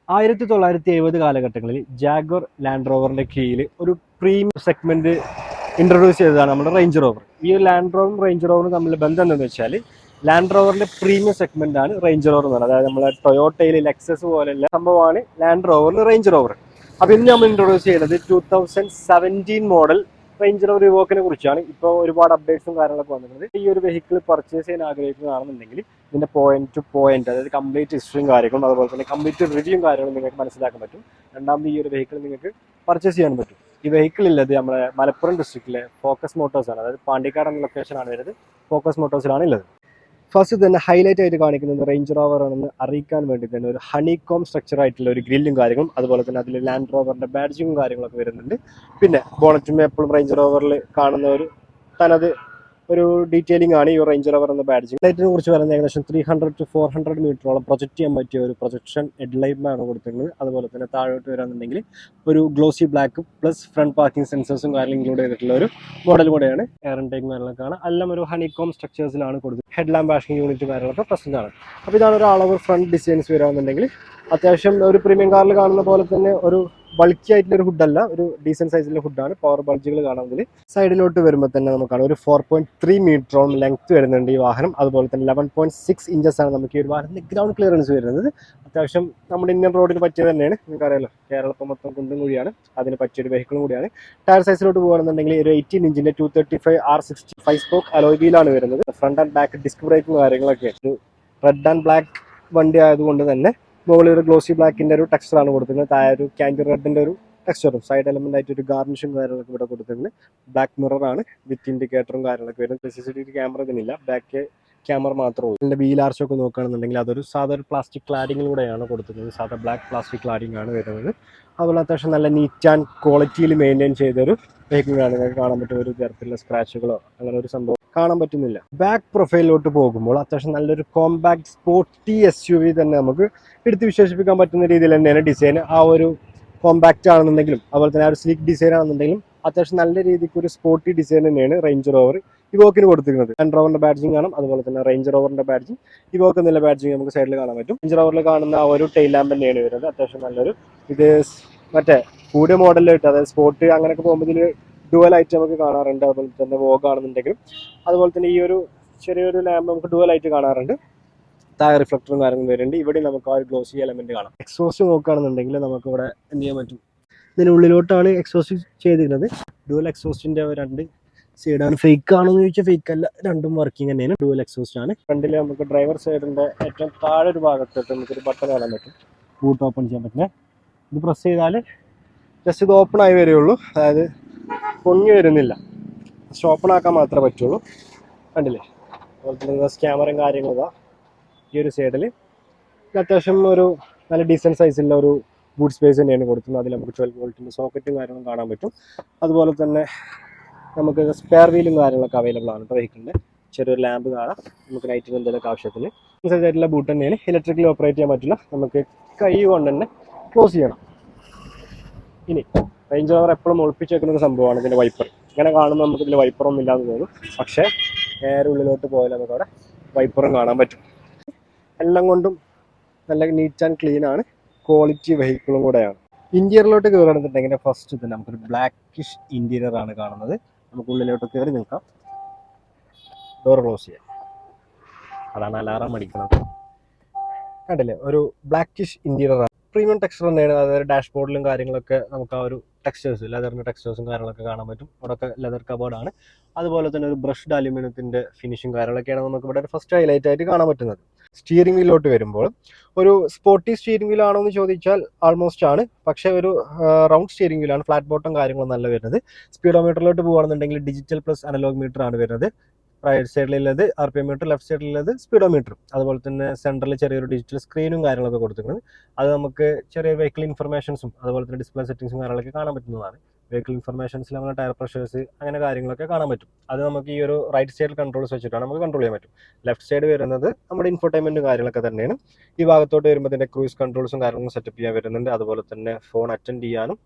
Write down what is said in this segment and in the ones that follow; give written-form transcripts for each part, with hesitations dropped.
1970 കാലഘട്ടങ്ങളിൽ Jaguar land റോവറിന്റെ കീഴിൽ ഒരു പ്രീമിയം സെഗ്മെന്റ് ഇൻട്രൊഡ്യൂസ് ചെയ്തതാണ് നമ്മുടെ റേഞ്ച് റോവർ. ഈ ഒരു ലാൻഡ് റോവറും റേഞ്ച് റോവറും തമ്മിൽ ബന്ധം എന്താണെന്ന് വെച്ചാൽ, ലാൻഡ് റോവറിന്റെ പ്രീമിയം സെഗ്മെന്റ് ആണ് റേഞ്ച് റോവർ എന്ന് പറയുന്നത്. അതായത് നമ്മളെ ടൊയോട്ടയിൽ ലെക്സസ് പോലെയുള്ള സംഭവമാണ് ലാൻഡ് റോവറിൽ റേഞ്ച് റോവർ. അപ്പോൾ ഇന്ന് നമ്മൾ ഇൻട്രൊഡ്യൂസ് ചെയ്യുന്നത് 2017 മോഡൽ റേഞ്ച് റോവർ ഇവോക്കിനെ കുറിച്ചാണ്. ഇപ്പോൾ ഒരുപാട് അപ്ഡേറ്റ്സും കാര്യങ്ങളൊക്കെ വന്നിട്ടുണ്ട്. ഈ ഒരു വെഹിക്കിൾ പർച്ചേസ് ചെയ്യാൻ ആഗ്രഹിക്കുന്നതാണെന്നുണ്ടെങ്കിൽ ഇതിന്റെ പോയിന്റ് ടു പോയിന്റ്, അതായത് കംപ്ലീറ്റ് ഹിസ്റ്ററിയും കാര്യങ്ങളും അതുപോലെ തന്നെ കംപ്ലീറ്റ് റിവ്യൂയും കാര്യങ്ങളും നിങ്ങൾക്ക് മനസ്സിലാക്കാൻ പറ്റും. രണ്ടാമത് ഈ ഒരു വെഹിക്കിൾ നിങ്ങൾക്ക് പർച്ചേസ് ചെയ്യാൻ പറ്റും. ഈ വെഹിക്കിൾ ഉള്ളത് നമ്മുടെ മലപ്പുറം ഡിസ്ട്രിക്റ്റിലെ ഫോക്കസ് മോട്ടോഴ്സ് ആണ്. അതായത് പാണ്ടിക്കാട് എന്ന ലൊക്കേഷനാണ് വരുന്നത്. ഫോക്കസ് മോട്ടോഴ്സിലാണ് ഉള്ളത്. ഫസ്റ്റ് തന്നെ ഹൈലൈറ്റ് ആയിട്ട് കാണിക്കുന്നത് റേഞ്ച് റോവർ ആണെന്ന് അറിയിക്കാൻ വേണ്ടി തന്നെ ഒരു ഹണികോം സ്ട്രക്ചർ ആയിട്ടുള്ള ഒരു ഗ്രില്ലും കാര്യങ്ങളും അതുപോലെ തന്നെ അതിൽ ലാൻഡ് റോവറിന്റെ ബാഡ്ജിങ്ങും കാര്യങ്ങളൊക്കെ വരുന്നുണ്ട്. പിന്നെ ബോണറ്റും എപ്പോഴും റേഞ്ച് റോവറിൽ കാണുന്ന ഒരു തനത് ഒരു ഡീറ്റെയിലിംഗ് ആണ് ഈ റേഞ്ച് റോവർ എന്ന ബാഡ്ജിങ്. ലൈറ്റിനെ കുറിച്ച് പറയുന്നത് ഏകദേശം 300 to 400 മീറ്ററോളം പ്രൊജക്ട് ചെയ്യാൻ പറ്റിയ ഒരു പ്രൊജക്ഷൻ ഹെഡ്ലൈറ്റാണ് കൊടുത്തിരുന്നത്. അതുപോലെ തന്നെ താഴോട്ട് വരാന്നുണ്ടെങ്കിൽ ഒരു glossy black plus front parking സെൻസേഴ്സും കാര്യങ്ങളും ഇൻക്ലൂഡ് ചെയ്തിട്ടുള്ള ഒരു മോഡൽ കൂടെയാണ്. എയർ ഇൻടേക്കും കാര്യങ്ങളൊക്കെയാണ്. എല്ലാം ഒരു ഹണികോം സ്ട്രക്ചേഴ്സിലാണ് കൊടുത്തത്. ഹെഡ് ലാമ്പ് ബാഷിംഗ് യൂണിറ്റ് കാര്യങ്ങളൊക്കെ പ്രസന്റ് ആണ്. അപ്പോൾ ഇതാണ് ഒരു അളവ് ഫ്രണ്ട് ഡിസൈൻസ് വരാമെന്നുണ്ടെങ്കിൽ അത്യാവശ്യം ഒരു പ്രീമിയം കാറിൽ കാണുന്ന പോലെ തന്നെ ഒരു ബൾക്കി ആയിട്ടുള്ള ഒരു ഹുഡല്ല, ഒരു ഡീസെന്റ് സൈസിലുള്ള ഹുഡാണ്. പവർ ബൾജുകൾ കാണാമെങ്കിൽ സൈഡിലോട്ട് വരുമ്പോൾ തന്നെ നമുക്കാണ് ഒരു 4.3 മീറ്ററോളം ലെങ്ത് വരുന്നുണ്ട് ഈ വാഹനം. അതുപോലെ തന്നെ 11.6 ഇഞ്ചസ് ആണ് നമുക്ക് ഈ ഒരു വാഹനത്തിന്റെ ഗ്രൗണ്ട് ക്ലിയറൻസ് വരുന്നത്. അത്യാവശ്യം നമ്മുടെ ഇന്ത്യൻ റോഡിന് പറ്റിയത് തന്നെയാണ്. നിങ്ങൾക്കറിയാലോ, കേരളത്തിൽ മൊത്തം കുണ്ടും കൂടിയാണ്, അതിന് പറ്റിയൊരു വെഹിക്കിളും കൂടിയാണ്. ടയർ സൈസിലോട്ട് പോകുകയാണെന്നുണ്ടെങ്കിൽ ഒരു 18 ഇഞ്ചിന്റെ 235 R65 സ്പോക്ക് അലോയ് വീലാണ് വരുന്നത്. ഫ്രണ്ട് ആൻഡ് ബാക്ക് ഡിസ്ക് ബ്രേക്കും കാര്യങ്ങളൊക്കെ ഒരു റെഡ് ആൻഡ് ബ്ലാക്ക് വണ്ടി ആയതുകൊണ്ട് തന്നെ മുകളിൽ ഒരു ഗ്ലോസി ബ്ലാക്കിന്റെ ഒരു ടെക്സ്ചറാണ് കൊടുത്തിരുന്നത്. താഴെ ഒരു ക്യാൻഡി റെഡിന്റെ ഒരു ടെക്സ്ചറും സൈഡ് എലമെന്റ് ആയിട്ട് ഒരു ഗാർണിഷും കാര്യങ്ങളൊക്കെ ഇവിടെ കൊടുത്തിട്ടുണ്ട്. ബ്ലാക്ക് മിറർ ആണ് വിത്ത് ഇൻഡിക്കേറ്ററും കാര്യങ്ങളൊക്കെ വരുന്നത്. CCTV ക്യാമറ ഇതിനില്ല, ബാക്ക് ക്യാമറ മാത്രമേ ഉള്ളൂ. ഇതിന്റെ വീൽ ആർച്ചൊക്കെ നോക്കുകയാണെന്നുണ്ടെങ്കിൽ അതൊരു സാധാ ഒരു പ്ലാസ്റ്റിക് ക്ലാഡിങ്ങിലൂടെയാണ് കൊടുത്തിരുന്നത്. സാധാ ബ്ലാക്ക് പ്ലാസ്റ്റിക് ക്ലാഡിംഗ് ആണ് വരുന്നത്. അതുപോലെ അത്യാവശ്യം നല്ല നീറ്റ് ആൻഡ് ക്വാളിറ്റിയിൽ മെയിൻറ്റെയിൻ ചെയ്തൊരു വെഹിക്കിളാണ്. നിങ്ങൾക്ക് കാണാൻ പറ്റും ഒരു തരത്തിലുള്ള സ്ക്രാച്ചുകളോ അങ്ങനെ ഒരു സംഭവം കാണാൻ പറ്റുന്നില്ല. ബാക്ക് പ്രൊഫൈലിലോട്ട് പോകുമ്പോൾ അത്യാവശ്യം നല്ലൊരു കോമ്പാക്ട് സ്പോർട്ടി SUV തന്നെ നമുക്ക് എടുത്ത് വിശേഷിപ്പിക്കാൻ പറ്റുന്ന രീതിയിൽ തന്നെയാണ് ഡിസൈൻ. ആ ഒരു കോമ്പാക്റ്റ് ആണെന്നുണ്ടെങ്കിലും അതുപോലെ തന്നെ ആ ഒരു സ്ലീക്ക് ഡിസൈൻ ആണെന്നുണ്ടെങ്കിലും അത്യാവശ്യം നല്ല രീതിക്ക് ഒരു സ്പോർട്ടി ഡിസൈൻ തന്നെയാണ് റേഞ്ച് റോവർ ഇവോക്കിന് കൊടുത്തിരിക്കുന്നത്. ലാൻഡ് റോവറിന്റെ ബാഡ്ജിങ് കാണാം, അതുപോലെ തന്നെ റേഞ്ച് റോവറിന്റെ ബാഡ്ജിങ് ഇവോക്ക് എന്നുള്ള ബാഡ്ജിങ് നമുക്ക് സൈഡിൽ കാണാൻ പറ്റും. റേഞ്ച് റോവറിൽ കാണുന്ന ആ ഒരു ടെയിൽ ലാമ്പ് തന്നെയാണ് വരുന്നത്. അത്യാവശ്യം നല്ലൊരു ഇത് മറ്റേ കൂടിയ മോഡലിലായിട്ട്, അതായത് സ്പോർട്ട് അങ്ങനെയൊക്കെ പോകുമ്പോൾ ഇതിൽ ഡുവൽ ആയിട്ട് നമുക്ക് കാണാറുണ്ട്. അതുപോലെ തന്നെ വോഗ് ആണെന്നുണ്ടെങ്കിലും അതുപോലെ തന്നെ ഈ ഒരു ചെറിയൊരു ലാമ്പ് നമുക്ക് ഡുവൽ ആയിട്ട് കാണാറുണ്ട്. താഴെ റിഫ്ലക്ടറും കാര്യങ്ങളും വരുന്നുണ്ട്. ഇവിടെ നമുക്ക് ആ ഒരു ഗ്ലോസി എലമെന്റ് കാണാം. എക്സോസ്റ്റ് നോക്കുകയാണെന്നുണ്ടെങ്കിൽ നമുക്ക് ഇവിടെ എന്ത് ചെയ്യാൻ പറ്റും, ഇതിനുള്ളിലോട്ടാണ് എക്സോസ്റ്റ് ചെയ്തിരുന്നത്. ഡുവൽ എക്സോസ്റ്റിന്റെ രണ്ട് സൈഡാണ്. ഫേക്ക് ആണോ എന്ന് ചോദിച്ചാൽ ഫേക്ക് അല്ല, രണ്ടും വർക്കിംഗ് തന്നെയാണ്. ഡുവൽ എക്സോസ്റ്റ് ആണ്. ഫ്രണ്ടിൽ നമുക്ക് ഡ്രൈവർ സൈഡിന്റെ ഏറ്റവും താഴെ ഒരു ഭാഗത്തോട്ട് നമുക്കൊരു ബട്ടൺ കാണാൻ പറ്റും, ബൂട്ട് ഓപ്പൺ ചെയ്യാൻ പറ്റില്ല. ഇത് പ്രസ് ചെയ്താൽ ജസ്റ്റ് ഇത് ഓപ്പൺ ആയി വരികയുള്ളൂ, അതായത് പൊങ്ങി വരുന്നില്ല. ജസ്റ്റ് ഓപ്പൺ ആക്കാൻ മാത്രമേ പറ്റുള്ളൂ. കണ്ടില്ലേ, അതുപോലെ തന്നെ ക്യാമറയും കാര്യങ്ങളും ഈ ഒരു സൈഡിൽ അത്യാവശ്യം ഒരു നല്ല ഡീസൻറ്റ് സൈസിലുള്ള ഒരു ബൂട്ട് സ്പേസ് തന്നെയാണ് കൊടുക്കുന്നത്. അതിൽ നമുക്ക് 12 വോൾട്ടിൻ്റെ സോക്കറ്റും കാര്യങ്ങളും കാണാൻ പറ്റും. അതുപോലെ തന്നെ നമുക്ക് സ്പെയർ വീലും കാര്യങ്ങളൊക്കെ അവൈലബിൾ ആണ് കേട്ടോ വെഹിക്കിളിൻ്റെ. ചെറിയൊരു ലാമ്പ് കാണാം നമുക്ക് നൈറ്റിന് എന്തെങ്കിലും ആവശ്യത്തിന്. സൈഡായിട്ടുള്ള ബൂട്ട് തന്നെയാണ്. ഇലക്ട്രിക്കലി ഓപ്പറേറ്റ് ചെയ്യാൻ പറ്റില്ല, നമുക്ക് കൈ കൊണ്ട് തന്നെ ക്ലോസ് ചെയ്യണം. ഇനി റേഞ്ച് റോവർ എപ്പോഴും ഒളിപ്പിച്ച് വെക്കുന്ന ഒരു സംഭവമാണ് ഇതിൻ്റെ വൈപ്പർ. ഇങ്ങനെ കാണുമ്പോൾ നമുക്ക് ഇതിൽ വൈപ്പറൊന്നും ഇല്ലാന്ന് തോന്നും, പക്ഷേ നേരെ ഉള്ളിലോട്ട് പോയാൽ നമുക്ക് അവിടെ വൈപ്പറും കാണാൻ പറ്റും. എല്ലാം കൊണ്ടും നല്ല നീറ്റ് ആൻഡ് ക്ലീൻ ആണ്, ക്വാളിറ്റി വെഹിക്കിളും കൂടെയാണ്. ഇന്റീരിയറിലോട്ട് കയറുകയാണെന്നുണ്ടെങ്കിൽ ഫസ്റ്റ് തന്നെ നമുക്കൊരു ബ്ലാക്കിഷ് ഇന്റീരിയർ ആണ് കാണുന്നത്. നമുക്ക് ഉള്ളിലോട്ട് കയറി നിൽക്കാം. ഡോർ ക്ലോസ് ചെയ്യാം. അതാണ് അലാറം അടിക്കുന്നത്. കണ്ടില്ലേ, ഒരു ബ്ലാക്കിഷ് ഇന്റീരിയർ ആണ്. പ്രീമിയം ടെക്സ്ചർ തന്നെയാണ്. അതായത് ഡാഷ്ബോർഡിലും കാര്യങ്ങളൊക്കെ നമുക്ക് ആ ഒരു ടെക്സ്റ്റേഴ്സ്, ലെതറിൻ്റെ ടെക്സ്റ്റേഴ്സും കാര്യങ്ങളൊക്കെ കാണാൻ പറ്റും. അവിടെയൊക്കെ ലെതർ കബോർഡാണ്. അതുപോലെ തന്നെ ഒരു ബ്രഷ്ഡ് അലുമിനിയത്തിൻ്റെ ഫിനിഷും കാര്യങ്ങളൊക്കെയാണ് നമുക്ക് ഇവിടെ ഫസ്റ്റ് ഹൈലൈറ്റ് ആയിട്ട് കാണാൻ പറ്റുന്നത്. സ്റ്റിയറിംഗ് വീലിലോട്ട് വരുമ്പോൾ ഒരു സ്പോർട്ടി സ്റ്റിയറിംഗ് വീൽ ആണോ എന്ന് ചോദിച്ചാൽ ആൾമോസ്റ്റ് ആണ്, പക്ഷേ ഒരു റൗണ്ട് സ്റ്റിയറിംഗ് വീലാണ്. ഫ്ലാറ്റ് ബോട്ടം കാര്യങ്ങളൊന്നും അല്ല വരുന്നത്. സ്പീഡോമീറ്ററിലോട്ട് പോകുകയാണെന്നുണ്ടെങ്കിൽ ഡിജിറ്റൽ പ്ലസ് അനലോഗ് മീറ്റർ ആണ് വരുന്നത്. റൈറ്റ് സൈഡിലുള്ളത് RPM മീറ്റർ, ലെഫ്റ്റ് സൈഡിലുള്ളത് സ്പീഡോമീറ്റർ. അതുപോലെ തന്നെ സെൻറ്ററിൽ ചെറിയൊരു ഡിജിറ്റൽ സ്ക്രീനും കാര്യങ്ങളൊക്കെ കൊടുത്തിട്ടുണ്ട്. അത് നമുക്ക് ചെറിയ വെഹിക്കിൾ ഇൻഫർമേഷൻസും അതുപോലെ തന്നെ ഡിസ്പ്ലേ സെറ്റിംഗ്സും കാര്യങ്ങളൊക്കെ കാണാൻ പറ്റുന്നതാണ്. വെഹിക്കിൾ ഇൻഫർമേഷൻസിൽ നമ്മൾ ടയർ പ്രഷേഴ്സ് അങ്ങനെ കാര്യങ്ങളൊക്കെ കാണാൻ പറ്റും. അത് നമുക്ക് ഈ ഒരു റൈറ്റ് സൈഡിൽ കൺട്രോൾസ് വെച്ചിട്ടാണ് നമുക്ക് കൺട്രോൾ ചെയ്യാൻ പറ്റും. ലെഫ്റ്റ് സൈഡ് വരുന്നത് നമ്മുടെ ഇൻഫോർടൈൻമെൻറ്റും കാര്യങ്ങളൊക്കെ തന്നെയാണ്. ഈ ഭാഗത്തോട്ട് വരുമ്പോൾ ഇതിൻ്റെ ക്രൂസ് കൺട്രോൾസും കാര്യങ്ങളും സെറ്റപ്പ് ചെയ്യാൻ വരുന്നുണ്ട്. അതുപോലെ തന്നെ ഫോൺ അറ്റൻഡ് ചെയ്യാനും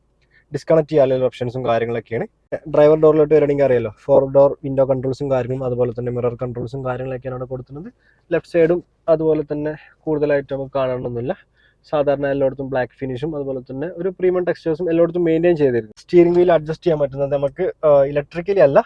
ഡിസ്കണക്ട് ചെയ്യാനുള്ള ഓപ്ഷൻസും കാര്യങ്ങളൊക്കെയാണ്. ഡ്രൈവർ ഡോറിലോട്ട് വരണമെങ്കിൽ അറിയാലോ, 4 ഡോർ വിൻഡോ കൺട്രോൾസും കാര്യങ്ങളും അതുപോലെ തന്നെ മിറർ കൺട്രോൾസും കാര്യങ്ങളൊക്കെയാണ് അവിടെ കൊടുക്കുന്നത്. ലെഫ്റ്റ് സൈഡും അതുപോലെ തന്നെ കൂടുതലായിട്ട് നമുക്ക് കാണണമെന്നില്ല. സാധാരണ എല്ലായിടത്തും ബ്ലാക്ക് ഫിനിഷും അതുപോലെ തന്നെ ഒരു പ്രീമിയം ടെക്സ്റ്റേഴ്സും എല്ലായിടത്തും മെയിൻറ്റെയിൻ ചെയ്തിരുന്നു. സ്റ്റിയറിംഗ് വീൽ അഡ്ജസ്റ്റ് ചെയ്യാൻ പറ്റുന്നത് നമുക്ക് ഇലക്ട്രിക്കലി അല്ല,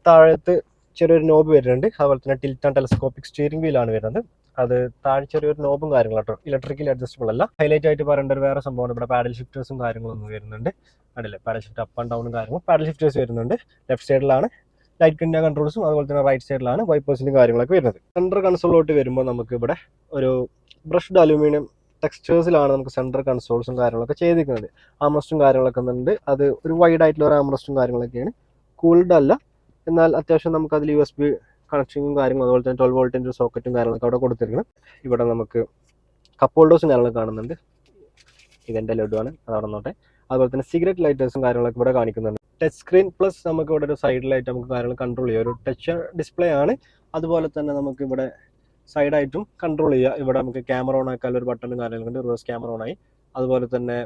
താഴത്ത് ചെറിയൊരു നോബ് വരുന്നുണ്ട്. അതുപോലെ തന്നെ ടിൽറ്റ് ആൻഡ് ടെലസ്കോപ്പിക് സ്റ്റിയറിംഗ് വീലാണ് വരുന്നത്. അത് താഴെ ചെറിയൊരു നോബും കാര്യങ്ങളാട്ടോ, ഇലക്ട്രിക്കലി അഡ്ജസ്റ്റബിൾ അല്ല. ഹൈലൈറ്റ് ആയിട്ട് പറയേണ്ട ഒരു വേറെ സംഭവമാണ് ഇവിടെ പാഡൽ ഷിഫ്റ്റേഴ്സും കാര്യങ്ങളൊന്നും വരുന്നുണ്ട്. അല്ലേ, പാഡൽ ഷിഫ്റ്റ് അപ്പ് ആൻഡ് ഡൗണും കാര്യങ്ങളും പാഡൽ ഷിഫ്റ്റേഴ്സ് വരുന്നുണ്ട്. ലെഫ്റ്റ് സൈഡിലാണ് ലൈറ്റ് കണ്ണിയ കൺട്രോൾസും അതുപോലെ തന്നെ റൈറ്റ് സൈഡിലാണ് വൈപ്പേഴ്സിന്റെ കാര്യങ്ങളൊക്കെ വരുന്നത്. സെൻട്രൽ കൺസോളിലോട്ട് വരുമ്പോൾ നമുക്ക് ഇവിടെ ഒരു ബ്രഷ്ഡ് അലൂമിനിയം ടെക്സ്റ്റേഴ്സിലാണ് നമുക്ക് സെൻട്രൽ കൺസോൾസും കാര്യങ്ങളൊക്കെ ചെയ്തിരിക്കുന്നത്. ആംറസ്റ്റും കാര്യങ്ങളൊക്കെ ഉണ്ട്. അത് ഒരു വൈഡ് ആയിട്ടുള്ള ഒരു ആംറസ്റ്റും കാര്യങ്ങളൊക്കെയാണ്. കൂൾഡ് അല്ല, എന്നാൽ അത്യാവശ്യം നമുക്ക് അതിൽ USB കണക്ഷനും കാര്യങ്ങളും അതുപോലെ തന്നെ 12 വോൾട്ടിൻ്റെ സോക്കറ്റും കാര്യങ്ങളൊക്കെ അവിടെ കൊടുത്തിരിക്കണം. ഇവിടെ നമുക്ക് കപ്പ് ഹോൾഡേഴ്സും കാര്യങ്ങളൊക്കെ കാണുന്നുണ്ട്. ഇതെൻ്റെ ലഡുവാണ്, അതവിടെ നോട്ടെ. അതുപോലെ തന്നെ സിഗരറ്റ് ലൈറ്റേഴ്സും കാര്യങ്ങളൊക്കെ ഇവിടെ കാണിക്കുന്നുണ്ട്. ടച്ച് സ്ക്രീൻ പ്ലസ് നമുക്ക് ഇവിടെ ഒരു സൈഡിലായിട്ട് നമുക്ക് കാര്യങ്ങൾ കൺട്രോൾ ചെയ്യാം. ഒരു ടച്ച് ഡിസ്പ്ലേ ആണ്. അതുപോലെ തന്നെ നമുക്ക് ഇവിടെ സൈഡായിട്ടും കൺട്രോൾ ചെയ്യുക. ഇവിടെ നമുക്ക് ക്യാമറ ഓൺ ആക്കാൻ ഒരു ബട്ടണും കാര്യങ്ങളുണ്ട്. റിവേഴ്സ് ക്യാമറ ഓൺ ആയി. അതുപോലെ തന്നെ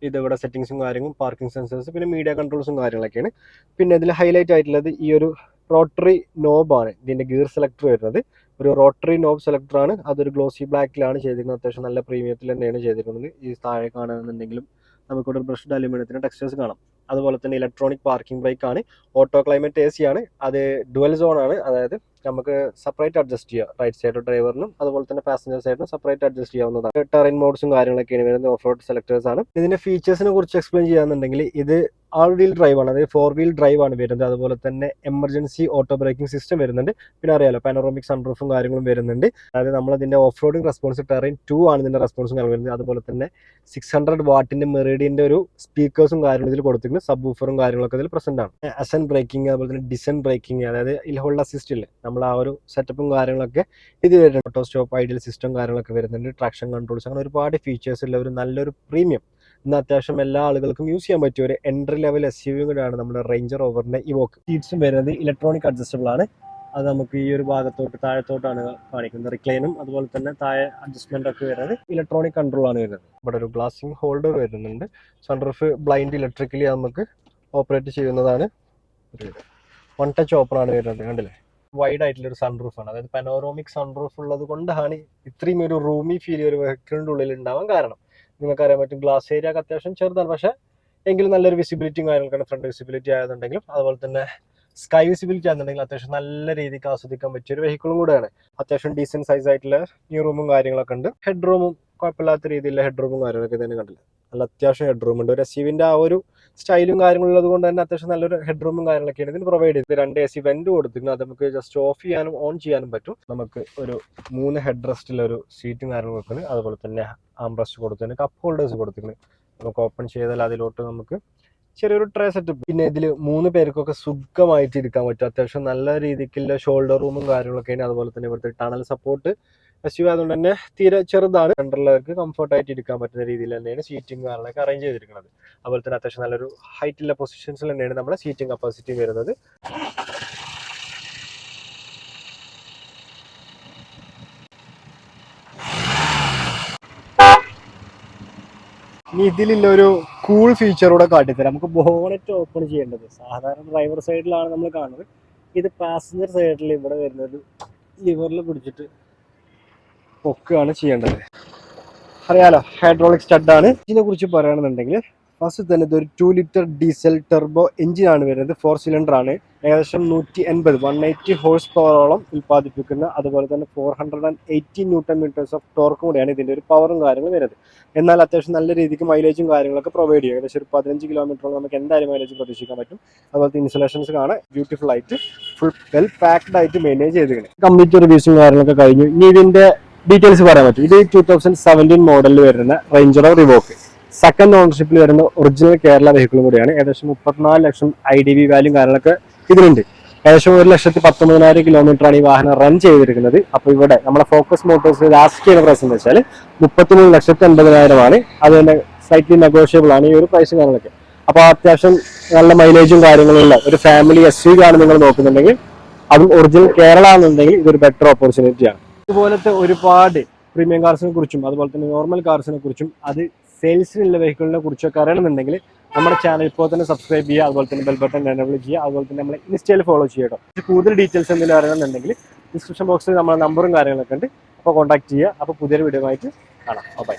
ഇതിവിടെ സെറ്റിങ്സും കാര്യങ്ങളും പാർക്കിംഗ് സെൻസേഴ്സ് പിന്നെ മീഡിയ കൺട്രോൾസും കാര്യങ്ങളൊക്കെയാണ്. പിന്നെ ഇതിൽ ഹൈലൈറ്റ് ആയിട്ടുള്ളത് ഈ ഒരു റോട്ടറി നോബാണ് ഇതിൻ്റെ ഗിയർ സെലക്ടർ വരുന്നത്. ഒരു റോട്ടറി നോബ് സെലക്ടറാണ്. അതൊരു ഗ്ലോസി ബ്ലാക്കിലാണ് ചെയ്തിരിക്കുന്നത്. അത്യാവശ്യം നല്ല പ്രീമിയത്തിൽ തന്നെയാണ് ചെയ്തിരിക്കുന്നത്. ഈ താഴെ കാണുന്നുണ്ടെങ്കിലും നമുക്കിവിടെ ഒരു ബ്രഷ്ഡ് അലുമിനിയത്തിൻ്റെ ടെക്സ്റ്റേഴ്സ് കാണാം. അതുപോലെ തന്നെ ഇലക്ട്രോണിക് പാർക്കിംഗ് ബ്രേക്ക് ആണ്. ഓട്ടോ ക്ലൈമറ്റ് AC ആണ്. അത് ഡുവൽ സോൺ ആണ്. അതായത് നമുക്ക് സെപ്പറേറ്റ് അഡ്ജസ്റ്റ് ചെയ്യാം. റൈറ്റ് സൈഡ് ഡ്രൈവറിനും അതുപോലെ തന്നെ പാസഞ്ചർ സൈഡിനും സെപ്പറേറ്റ് അഡ്ജസ്റ്റ് ചെയ്യാവുന്നതാണ്. ടെറൈൻ മോഡ്സും കാര്യങ്ങളൊക്കെയാണ് വരുന്നത്. ഓഫ് റോഡ് സെലക്ടേഴ്സ് ആണ്. ഇതിന്റെ ഫീച്ചേഴ്സിനെ കുറിച്ച് എക്സ്പ്ലെയിൻ ചെയ്യാന്നുണ്ടെങ്കിൽ ഇത് ആൾ വീൽ ഡ്രൈവ് ആണ്, അതായത് 4 വീൽ ഡ്രൈവ് ആണ് വരുന്നത്. അതുപോലെ തന്നെ എമർജൻസി ഓട്ടോ ബ്രേക്കിംഗ് സിസ്റ്റം വരുന്നുണ്ട്. പിന്നെ അറിയാലോ പാനോറമിക് സൺറൂഫും കാര്യങ്ങളും വരുന്നുണ്ട്. അതായത് നമ്മളതിന്റെ ഓഫ് റോഡിംഗ് റെസ്പോൺസ് ടെറൈൻ 2 ആണ് ഇതിന്റെ റെസ്പോൺസും കാര്യങ്ങളും വരുന്നത്. അതുപോലെ തന്നെ 600 വാട്ടിന്റെ മെറിഡിയന്റെ ഒരു സ്പീക്കേഴ്സും കാര്യങ്ങളും ഇതിൽ കൊടുത്തിട്ടുണ്ട്. സബ് വൂഫറും കാര്യങ്ങളൊക്കെ ഇതിൽ പ്രസന്റ് ആണ്. അസെന്റ് ബ്രേക്കിംഗ് അതുപോലെ തന്നെ ഡിസെന്റ് ബ്രേക്കിംഗ്, അതായത് ഹോൾഡ് അസിസ്റ്റ് ഇല്ലേ, നമ്മൾ ആ ഒരു സെറ്റപ്പും കാര്യങ്ങളൊക്കെ ഇത് വരുന്നുണ്ട്. ഓട്ടോ സ്റ്റോപ്പ് ഐഡിയൽ സിസ്റ്റം കാര്യങ്ങളൊക്കെ വരുന്നുണ്ട്. ട്രാക്ഷൻ കൺട്രോൾസ്, അങ്ങനെ ഒരുപാട് ഫീച്ചേഴ്സ് ഉള്ള ഒരു നല്ലൊരു പ്രീമിയം, ഇന്ന് അത്യാവശ്യം എല്ലാ ആളുകൾക്കും യൂസ് ചെയ്യാൻ പറ്റിയ ഒരു എൻട്രി ലെവൽ SUV കൂടെയാണ് നമ്മുടെ റേഞ്ചർ റോവറിന്റെ ഇവോക്ക്. സീറ്റ്സും വരുന്നത് ഇലക്ട്രോണിക് അഡ്ജസ്റ്റബിൾ ആണ്. അത് നമുക്ക് ഈ ഒരു ഭാഗത്തോട്ട് താഴത്തോട്ടാണ് കാണിക്കുന്നത്. റിക്ലൈനും അതുപോലെ തന്നെ താഴെ അഡ്ജസ്റ്റ്മെന്റ് ഒക്കെ വരുന്നത് ഇലക്ട്രോണിക് കൺട്രോൾ ആണ് വരുന്നത്. ഇവിടെ ഒരു ഗ്ലാസിംഗ് ഹോൾഡർ വരുന്നുണ്ട്. സൺറൂഫ് ബ്ലൈൻഡ് ഇലക്ട്രിക്കലി നമുക്ക് ഓപ്പറേറ്റ് ചെയ്യുന്നതാണ്. ഒരു 1 ടച്ച് ഓപ്പൺ ആണ് വരുന്നത്. കണ്ടില്ലേ, വൈഡ് ആയിട്ടുള്ള ഒരു സൺറൂഫ് ആണ്. അതായത് പനോറോമിക് സൺറൂഫ് ഉള്ളത് കൊണ്ടാണ് ഇത്രയും ഒരു റൂമി ഫീൽ ഒരു വെഹിക്കിളിന്റെ ഉള്ളിൽ ഉണ്ടാവാൻ കാരണം. നിങ്ങൾക്കറിയാൻ പറ്റും ഗ്ലാസ് ഏരിയ ഒക്കെ അത്യാവശ്യം ചെറുതാണ്, പക്ഷേ എങ്കിലും നല്ലൊരു വിസിബിലിറ്റിയും കാര്യങ്ങളൊക്കെ ഫ്രണ്ട് വിസിബിലിറ്റി ആയതുണ്ടെങ്കിലും അതുപോലെ തന്നെ സ്കൈ വിസിബിലിറ്റി ആണെന്നുണ്ടെങ്കിൽ അത്യാവശ്യം നല്ല രീതിക്ക് ആസ്വദിക്കാൻ പറ്റിയ ഒരു വെഹിക്കിളും കൂടെയാണ്. അത്യാവശ്യം ഡീസെന്റ് സൈസ് ആയിട്ടുള്ള ന്യൂ റൂമും കാര്യങ്ങളൊക്കെ ഉണ്ട്. ഹെഡ് റൂമും കുഴപ്പമില്ലാത്ത രീതിയിലുള്ള ഹെഡ് റൂമും കാര്യങ്ങളൊക്കെ തന്നെ കണ്ടില്ല. നല്ല അത്യാവശ്യം ഹെഡ് റൂം ഉണ്ട്. ഒരു SUV-ന്റെ ആ ഒരു സ്റ്റൈലും കാര്യങ്ങളും ഉള്ളത് കൊണ്ട് തന്നെ അത്യാവശ്യം നല്ലൊരു ഹെഡ് റൂമും കാര്യങ്ങളൊക്കെയാണ് ഇതിന് പ്രൊവൈഡ് ചെയ്തത്. 2 AC വെന്റ് കൊടുത്തിട്ടുണ്ട്. അത് നമുക്ക് ജസ്റ്റ് ഓഫ് ചെയ്യാനും ഓൺ ചെയ്യാനും പറ്റും. നമുക്ക് ഒരു 3 ഹെഡ് റെസ്റ്റിലുള്ള ഒരു സീറ്റും കാര്യങ്ങളും വെക്കുന്നത്. അതുപോലെ തന്നെ ആംറസ്റ്റ് കൊടുത്തിട്ടുണ്ട്. കപ്പ് ഹോൾഡേഴ്സ് കൊടുത്തിട്ടുണ്ട്. നമുക്ക് ഓപ്പൺ ചെയ്താൽ അതിലോട്ട് നമുക്ക് ചെറിയൊരു ട്രേ സെറ്റപ്പ്. പിന്നെ ഇതിൽ 3 പേർക്കൊക്കെ സുഖമായിട്ട് ഇരിക്കാൻ പറ്റും. അത്യാവശ്യം നല്ല രീതിക്കുള്ള ഷോൾഡർ റൂമും കാര്യങ്ങളൊക്കെയാണ്. അതുപോലെ തന്നെ ഇവിടുത്തെ ടണൽ സപ്പോർട്ട് SUV ആയതുകൊണ്ട് തന്നെ തീരെ ചെറുതാണ്. സെൻട്രലിലേക്ക് കംഫർട്ടായിട്ട് ഇരിക്കാൻ പറ്റുന്ന രീതിയിൽ തന്നെയാണ് സീറ്റിംഗ് കാര്യങ്ങളൊക്കെ അറേഞ്ച് ചെയ്തിരിക്കുന്നത്. അതുപോലെ തന്നെ അത്യാവശ്യം നല്ലൊരു ഹൈറ്റുള്ള പൊസിഷൻസിൽ തന്നെയാണ് നമ്മുടെ സീറ്റിംഗ് കപ്പാസിറ്റി വരുന്നത്. ഇനി ഇതിലുള്ള ഒരു കൂൾ ഫീച്ചറൂടെ കാട്ടിത്തരാം. നമുക്ക് ബോണറ്റ് ഓപ്പൺ ചെയ്യേണ്ടത് സാധാരണ ഡ്രൈവർ സൈഡിലാണ് നമ്മൾ കാണുന്നത്. ഇത് പാസഞ്ചർ സൈഡിൽ ഇവിടെ വരുന്നത് ലിവറിൽ പിടിച്ചിട്ട് പൊക്കുകയാണ് ചെയ്യേണ്ടത്. അറിയാലോ, ഹൈഡ്രോളിക് സ്റ്റഡാണ്. ഇതിനെ കുറിച്ച് പറയുകയാണെന്നുണ്ടെങ്കിൽ ഫസ്റ്റ് തന്നെ ഇതൊരു 2 ലിറ്റർ ഡീസൽ ടെർബോ എഞ്ചിനാണ് വരുന്നത്. 4 സിലിണ്ടർ ആണ്. ഏകദേശം 180 ഹോഴ്സ് പവറോളം ഉൽപ്പാദിപ്പിക്കുന്ന, അതുപോലെ തന്നെ 480 ന്യൂട്ടൺ മീറ്റേഴ്സ് ഓഫ് ടോർക്കും കൂടെയാണ് ഇതിൻ്റെ ഒരു പവറും കാര്യങ്ങളും വരുന്നത്. എന്നാൽ അത്യാവശ്യം നല്ല രീതിക്ക് മൈലേജും കാര്യങ്ങളൊക്കെ പ്രൊവൈഡ് ചെയ്യും. ഏകദേശം ഒരു 15 കിലോമീറ്ററോളം നമുക്ക് എന്തായാലും മൈലേജ് പ്രതീക്ഷിക്കാൻ പറ്റും. അതുപോലത്തെ ഇൻസുലേഷൻസ് കാണാൻ ബ്യൂട്ടിഫുൾ ആയിട്ട് ഫുൾ വെൽ പാക്ഡ് ആയിട്ട് മെയിൻറ്റെയിൻ ചെയ്തിരിക്കുന്നത്. കംപ്ലീറ്റ് റിവ്യൂസും കാര്യങ്ങളൊക്കെ കഴിഞ്ഞു. ഇനി ഇതിന്റെ ഡീറ്റെയിൽസ് പറയാൻ പറ്റും. ഇത് 2017 മോഡലിൽ വരുന്ന റേഞ്ചർ റിവോക്ക് സെക്കൻഡ് ഓണർഷിപ്പിൽ വരുന്ന ഒറിജിനൽ കേരള വെഹിക്കിളും കൂടിയാണ്. ഏകദേശം 34 ലക്ഷം IDV വാല്യൂ കാര്യങ്ങളൊക്കെ ഇതിലുണ്ട്. ഏകദേശം 1,19,000 കിലോമീറ്ററാണ് ഈ വാഹനം റൺ ചെയ്തിരിക്കുന്നത്. അപ്പോൾ ഇവിടെ നമ്മളെ ഫോക്കസ് മോട്ടോഴ്സ് ലാസ്റ്റ് ചെയ്യുന്ന പ്രൈസ് എന്ന് വെച്ചാൽ 33,80,000 അത് തന്നെ സ്ലൈറ്റ്ലി നെഗോഷ്യബിൾ ആണ് ഈ ഒരു പ്രൈസും കാര്യങ്ങളൊക്കെ. അപ്പോൾ അത്യാവശ്യം നല്ല മൈലേജും കാര്യങ്ങളുള്ള ഒരു ഫാമിലി SUV ആണ് നിങ്ങൾ നോക്കുന്നുണ്ടെങ്കിൽ, അതും ഒറിജിനൽ കേരള എന്നുണ്ടെങ്കിൽ ഇതൊരു ബെറ്റർ ഓപ്പർച്യൂണിറ്റിയാണ്. ഇതുപോലത്തെ ഒരുപാട് പ്രീമിയം കാർസിനെ കുറിച്ചും അതുപോലെ തന്നെ നോർമൽ കാർസിനെ കുറിച്ചും അത് സെയിൽസിനുള്ള വെഹിക്കിളിനെ കുറിച്ചൊക്കെ അറിയണമെന്നുണ്ടെങ്കിൽ നമ്മുടെ ചാനൽ ഇപ്പോൾ തന്നെ സബ്സ്ക്രൈബ് ചെയ്യുക. അതുപോലെ തന്നെ ബെൽ ബട്ടൺ എനേബിൾ ചെയ്യുക. അതുപോലെ തന്നെ നമ്മളെ ഇൻസ്റ്റയിൽ ഫോളോ ചെയ്യുക. കൂടുതൽ ഡീറ്റെയിൽസ് എന്തെങ്കിലും അറിയണമെന്നുണ്ടെങ്കിൽ ഡിസ്ക്രിപ്ഷൻ ബോക്സിൽ നമ്മുടെ നമ്പറും കാര്യങ്ങളൊക്കെ ഉണ്ട്. അപ്പോൾ കോൺടാക്ട് ചെയ്യുക. അപ്പോൾ പുതിയൊരു വീഡിയോ ആയിട്ട് കാണാം. ബൈ.